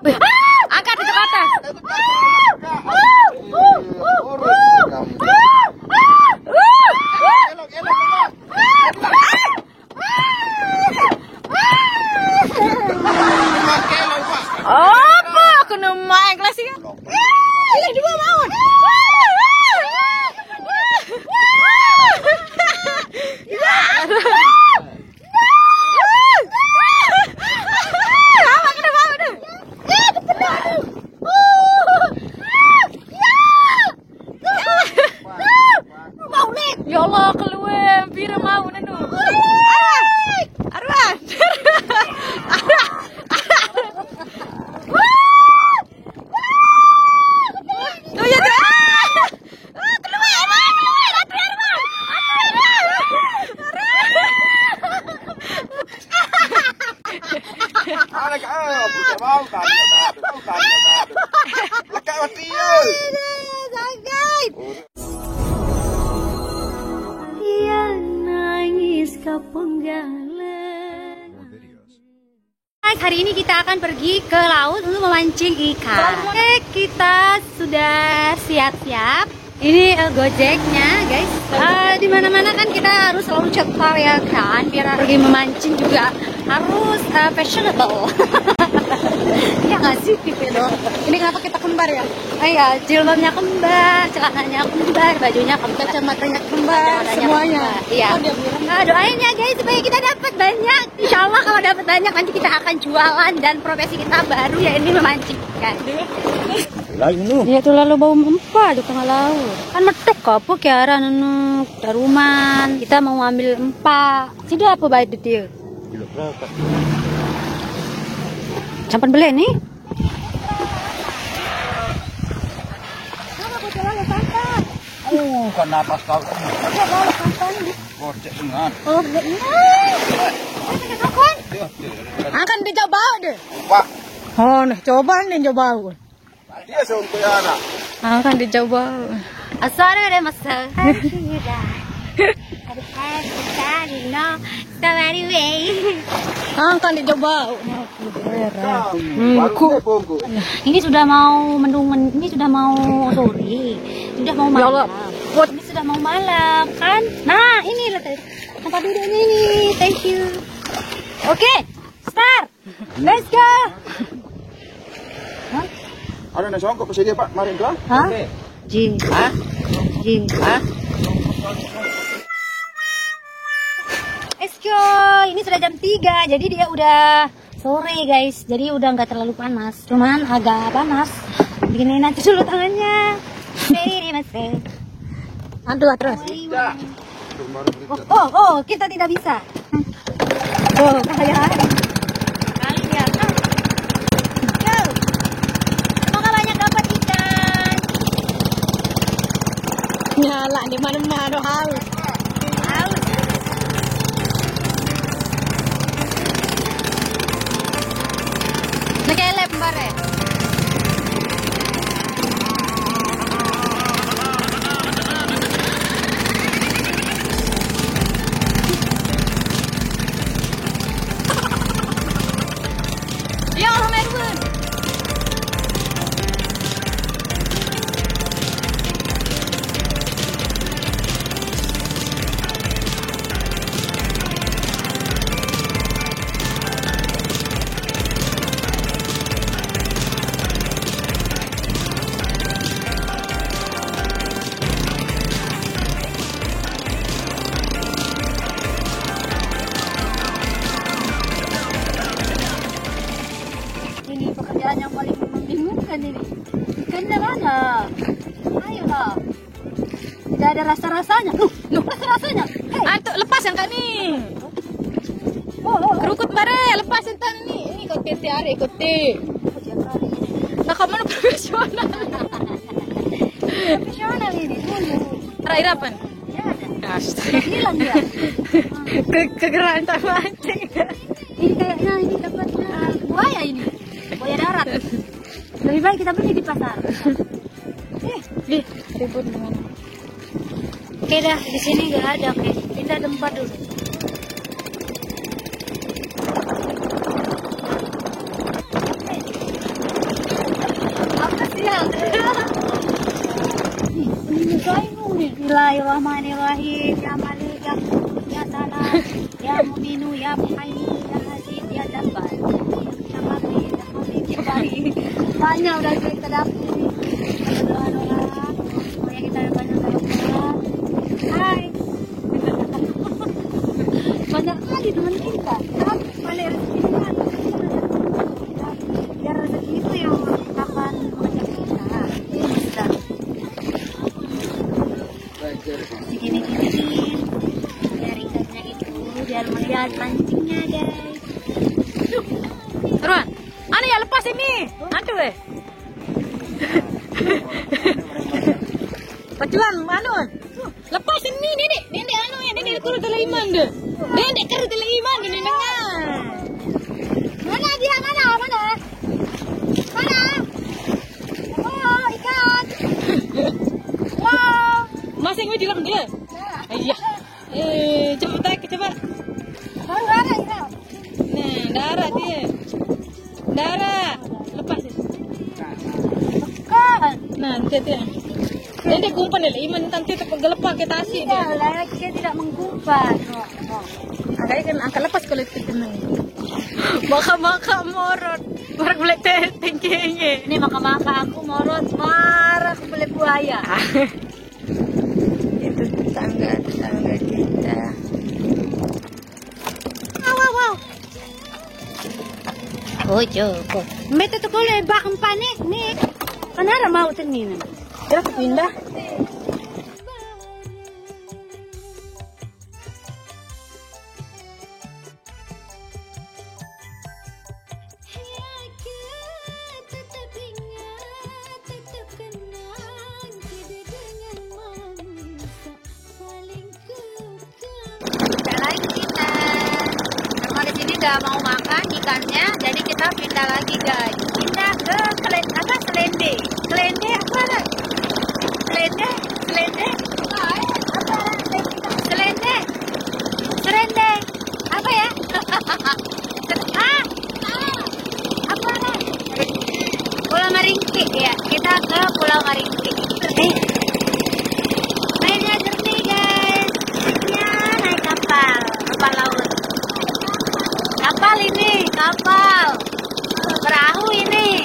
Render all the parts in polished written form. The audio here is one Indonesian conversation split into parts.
Wih, angkat itu ke atas. Apa? Kena main kelasnya. Ini dua bangun. Ya Allah, keluar pira mau nanu. Arwan. Oh ya dah. Hari ini kita akan pergi ke laut untuk memancing ikan. Oke, kita sudah siap-siap. Ini Gojeknya, guys. Di mana-mana kan kita harus selalu cetar ya kan, biar pergi memancing juga harus fashionable. Ya nggak sih, dong. Ini kenapa kita kembar ya? Iya, jilbabnya kembar, celananya kembar, bajunya kembar, kacamatanya kembar, semuanya. Iya. Nah, doain ya guys supaya kita dapat banyak. Insya Allah kalau dapat banyak nanti kita akan jualan dan profesi kita baru ya ini memancing ikan. Ya tuh lalu bau empah di tengah laut. Kan metek apa kiara nunu daruman. Kita mau ambil empah. Sudah apa baik dia? Sampai beli nih. Kenapa kau? Gocek dengan. Oh, akan dicoba deh. Pak. Oh, nih coba nih coba. Dia seumur anak. Akan dicoba. Asal deh masa. Akan dicoba. Ini sudah mau mendung, ini sudah mau sore, sudah mau malam. Ini sudah mau malam kan? Nah ini tempat duduknya ini. Thank you. Oke, start. Let's go. Ada nasi ongkok pesedia Pak, mari tuan. Hah? Jing. Hah? Jing. Hah? Let's go. Ini sudah jam 3, jadi dia udah sore guys. Jadi udah nggak terlalu panas, cuman agak panas. Begini nanti dulu tangannya. Ini mas. Aduh terus. Oh, kita tidak bisa. Oh, bahaya. Kalian. Go. Semoga banyak dapat ikan. Nyala di mana-mana haus. Haus. Nakelep bare. Ya Allah, Merwin. Ini pekerjaan yang paling membingungkan ini. Ikannya mana? Ayolah. Tidak ada rasa-rasanya. Loh, rasa-rasanya. Hey. Antuk lepas yang kan nih. Kerukut bare, lepas entar nih. Ini kote tiare kote. Nah, kamu profesional. Profesional ini. Irapan. Ya ada. Astaga. Hilang dia. Kegerahan tak mancing. Ini kayaknya ini tempatnya buaya ini. Buaya darat. Lebih baik kita beli di pasar. Ribut dengan. Oke dah, di sini nggak ada. Oke, pindah tempat dulu. Bismillahirrahmanirrahim. Ya Malik, ya Mulk, ya Salam, ya Mu'minu, ya Muhaymin, ya Aziz, ya Jabbar, ya Malik, ya Malik, ya Baik. Banyak udah kita dapet nih. Doa-doa. Semuanya kita banyak doa. Hai. Banyak kali teman kita. Balik rezeki kita. Biar rezeki itu yang akan mengajak kita. Bisa. Gini-gini. Biar ikannya itu biar melihat pancingnya guys. Turun. Anu ya lepas ini. Aduh Pacuan, anu. Lepas ini, Dedek. Dedek anu ya, Dedek kurang teleiman deh. Dedek kerja teleiman gini dengar. Mana dia? Mana? Oh, ikan. Wow. Masih mau bilang dia. Iya. Cepat tarik, cepat. Oh, ada ikan. Nah, darah dia. Darah. Lepas. Kan. Nah, dia. Dedek kumpan deh, iman nanti tergelepak kita asik dia. Iya, lagi tidak mengumpat. Agaknya kan angkat lepas kalau itu tenang. Maka morot. Barang boleh tinggi. Ini maka aku morot marah aku beli buaya. Itu tetangga kita. Wow. Oh, Joko. Mete tu boleh bak empat nih. Kenapa mau tenin? Terus pindah. Nggak mau makan ikannya, jadi kita pindah lagi guys. Pindah ke selende. Selende apa lah? Selende. Serende. Apa ya? Apa lah? Pulau Maringkik ya. Kita ke Pulau Maringkik. Airnya jernih guys. Ya, naik kapal laut. Kapal perahu ini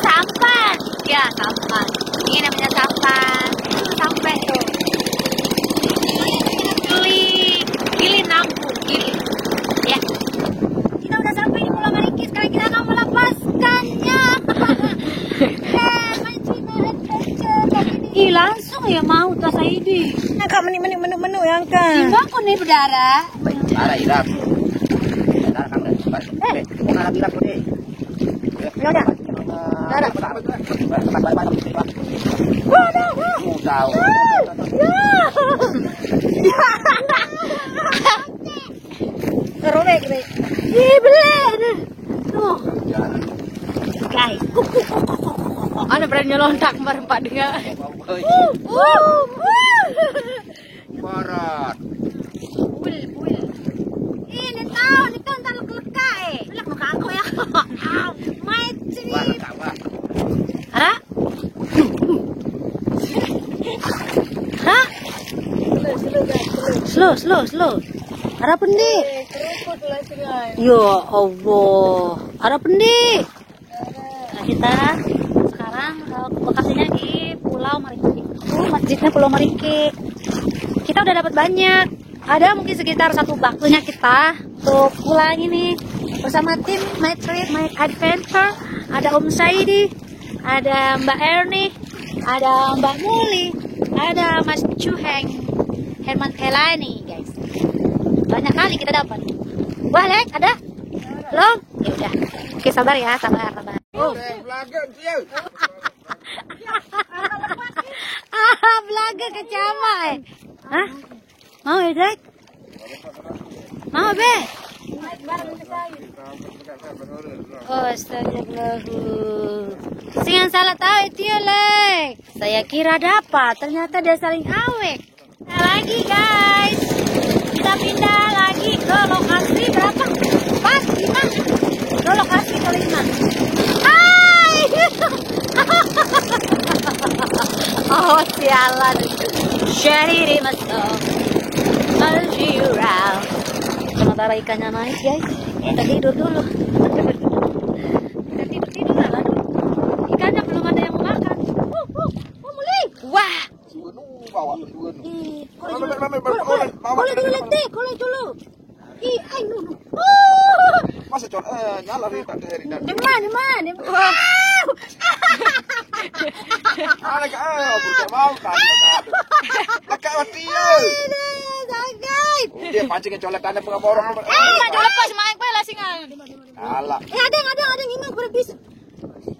sampan ya, sampan ini namanya sampan. Sampai tuh gili nampung ya. Kita udah sampai di Pulau Maringkik, sekarang kita akan melepaskannya. Ih, langsung ya mau tuh Saidi. Kak menu yang kan. Simbang kok nih berdarah. Ada irap. Robek. Ih, bener. Tuh. Guys. Ana berani nyelontak berempat dengan. Barat. Buil. Ini tahu entar leka Lek muka aku ya. Main sini. Hah? Hah? Slow. Harap pendi. Ya Allah. Harap pendi. Nah, kita sekarang lokasinya di Pulau Maringkik. Masjidnya Pulau Maringkik. Kita udah dapat banyak. Ada mungkin sekitar 1 bak punya kita untuk pulang ini bersama tim My Trip, My Adventure. Ada Om Saidi, ada Mbak Erni, ada Mbak Muli, ada Mas Cuheng, Herman Helani, guys. Banyak kali kita dapat. Wah, Lek, ada? Belum? Ya udah. Oke, sabar ya, sabar. Oh. Belaga kecama Hah? Mau ya, Jack? Mau, Be? Oh, astagfirullah. Yang salah tahu itu ya, Lek. Saya kira dapat, ternyata dia saling awek. Nah, lagi, guys. Kita pindah lagi ke lokasi berapa? 4, 5? Ke lokasi ke-5. Hai! Oh, sialan. Syahiri masuk Al-Jirau. Sementara ikannya naik guys, kita tidur dulu. Kita tidur lah. Ikannya belum ada yang makan. Mulai. Wah. Bawa Kolej dulu. Ih, ayo dulu. Masa con nyala rin tak dari dan. Deman. Ala ka bukan mau kan. Laka mati yo. Sakit. Dia pancingin colekannya pengaborong. Ada lepas main pa lasingan. Ala. Ada ini udah bisa.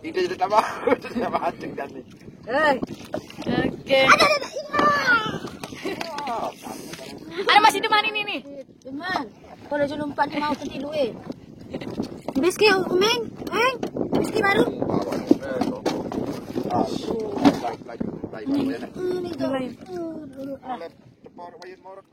Tidak jadi tambah. Tambah pancing dan nih. Oke. Ada. Ada masih deman ini nih. Deman. Kalau jangan lupa mau ketidur. Biski umeng, biski baru. Lagi. Ini tuh. Baru baru